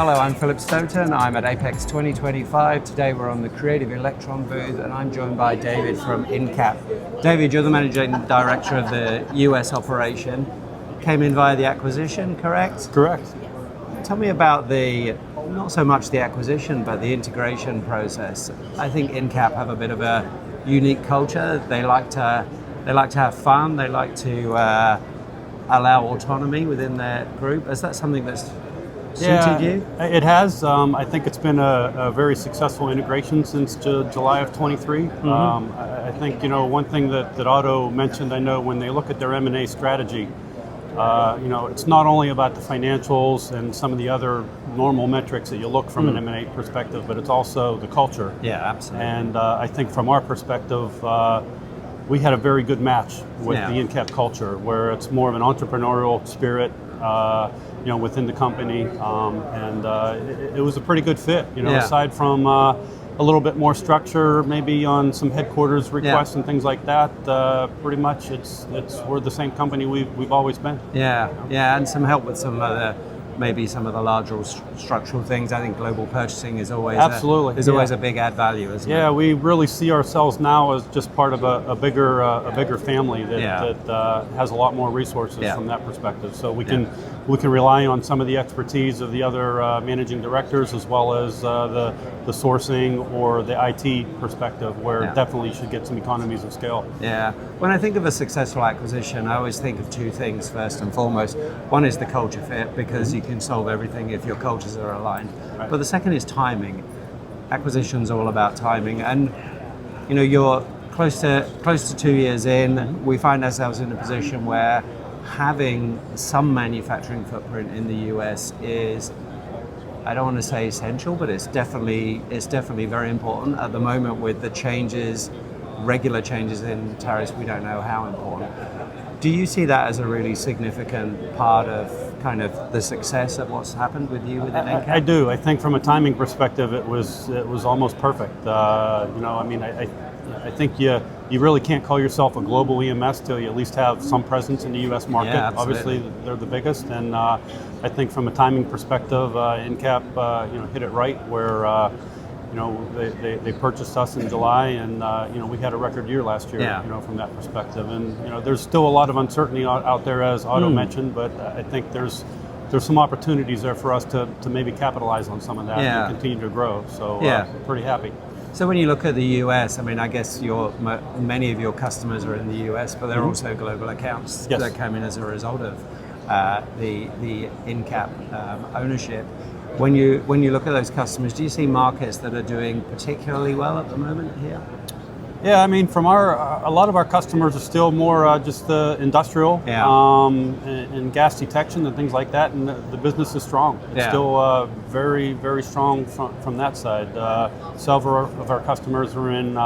Hello, I'm Philip Stoughton. I'm at Apex 2025. Today we're on the Creative Electron booth and I'm joined by David from InCap. David, you're the managing director of the US operation. Came in via the acquisition, correct? Correct. Tell me about not so much the acquisition, but the integration process. I think InCap have a bit of a unique culture. They like to have fun. They like to allow autonomy within their group. Is that something that's suited you? It has. I think it's been a very successful integration since July of 23. Mm-hmm. I think, one thing that Otto mentioned, I know when they look at their M&A strategy, it's not only about the financials and some of the other normal metrics that you look from an M&A perspective, but it's also the culture. Yeah, absolutely. And I think from our perspective, we had a very good match with the InCap culture, where it's more of an entrepreneurial spirit, within the company, and it was a pretty good fit. Aside from a little bit more structure, maybe on some headquarters requests and things like that. Pretty much, we're the same company we've always been. Yeah, and some help with some of the larger structural things. I think global purchasing is always always a big add value, isn't it? Yeah, we really see ourselves now as just part of a bigger family that has a lot more resources from that perspective. So we can rely on some of the expertise of the other managing directors, as well as the sourcing or the IT perspective, where definitely you should get some economies of scale. Yeah. When I think of a successful acquisition, I always think of two things first and foremost. One is the culture fit, because you can solve everything if your cultures are aligned. Right. But the second is timing. Acquisition's all about timing, and you're close to 2 years in. We find ourselves in a position where having some manufacturing footprint in the US is, I don't want to say essential, but it's definitely very important at the moment with the regular changes in tariffs. We don't know how important. Do you see that as a really significant part of kind of the success of what's happened with you within InCap? I do. I think from a timing perspective, it was almost perfect. I think you really can't call yourself a global EMS till you at least have some presence in the U.S. market. Yeah, obviously, they're the biggest, and I think from a timing perspective, InCap hit it right where they purchased us in July, and we had a record year last year. From that perspective, and there's still a lot of uncertainty out there, as Otto mentioned, but I think there's some opportunities there for us to maybe capitalize on some of that and continue to grow. So pretty happy. So when you look at the US, I guess many of your customers are in the US, but they're also global accounts that come in as a result of the InCap ownership. When you look at those customers, do you see markets that are doing particularly well at the moment here? Yeah, from a lot of our customers are still more just industrial and gas detection and things like that, and the business is strong. It's still very, very strong from that side. Several of our customers are in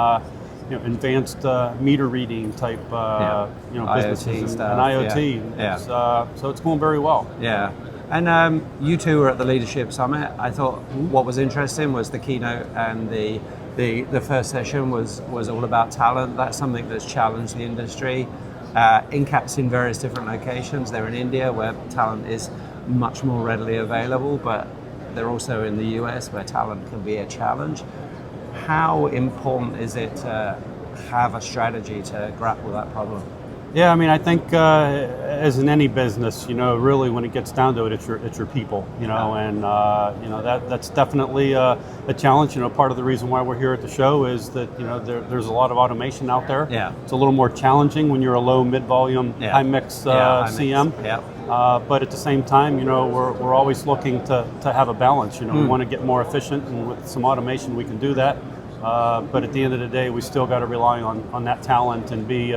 advanced meter reading type businesses and IoT. So it's going very well. Yeah. And you two were at the Leadership Summit. I thought what was interesting was the keynote, and the first session was all about talent. That's something that's challenged the industry. InCap's in various different locations. They're in India, where talent is much more readily available, but they're also in the US, where talent can be a challenge. How important is it to have a strategy to grapple that problem? Yeah, I think as in any business, really when it gets down to it, it's your people, and that's definitely a challenge. Part of the reason why we're here at the show is that there's a lot of automation out there. Yeah. It's a little more challenging when you're a low, mid-volume, high-mix CM. But at the same time, we're always looking to have a balance. We want to get more efficient, and with some automation we can do that. But at the end of the day, we still got to rely on that talent and be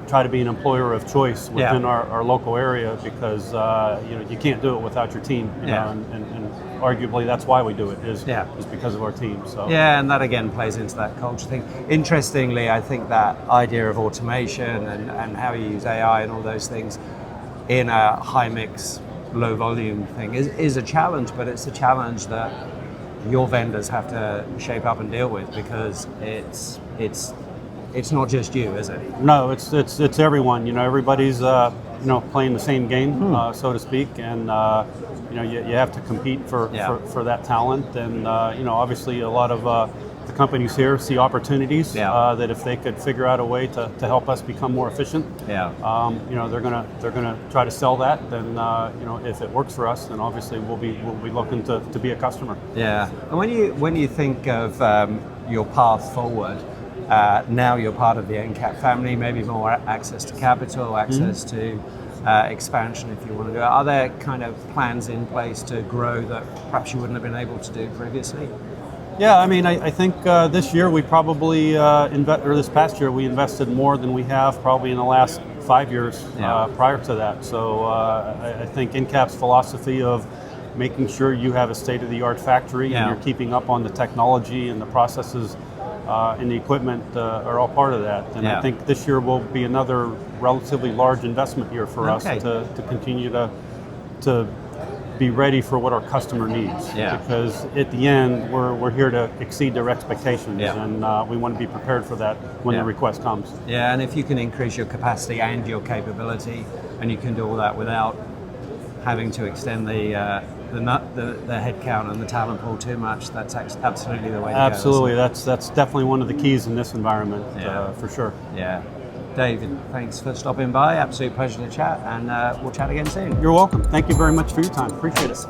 try to be an employer of choice within our local area, because you can't do it without your team. And arguably that's why we do it is because of our team. So and that again plays into that culture thing. Interestingly, I think that idea of automation and how you use AI and all those things in a high mix, low volume thing is a challenge, but it's a challenge that your vendors have to shape up and deal with, because it's it's not just you, is it? No, it's everyone. Everybody's playing the same game, so to speak, and you have to compete for that talent, and obviously a lot of the companies here see opportunities that if they could figure out a way to help us become more efficient, they're gonna try to sell that. Then if it works for us, then obviously we'll be looking to be a customer. Yeah, and when you think of your path forward. Now you're part of the InCap family, maybe more access to capital, access to expansion if you want to do it. Are there kind of plans in place to grow that perhaps you wouldn't have been able to do previously? Yeah, I mean, I think this year we probably, or this past year, we invested more than we have probably in the last 5 years prior to that. So I think InCap's philosophy of making sure you have a state-of-the-art factory and you're keeping up on the technology and the processes and the equipment are all part of that. And I think this year will be another relatively large investment year for us to continue to be ready for what our customer needs. Because at the end, we're here to exceed their expectations, and we want to be prepared for that when the request comes. Yeah, and if you can increase your capacity and your capability, and you can do all that without having to extend the headcount and the talent pool too much, that's absolutely the way to go. Absolutely, that's definitely one of the keys in this environment, for sure. Yeah. David, thanks for stopping by. Absolute pleasure to chat, and we'll chat again soon. You're welcome. Thank you very much for your time. Appreciate it.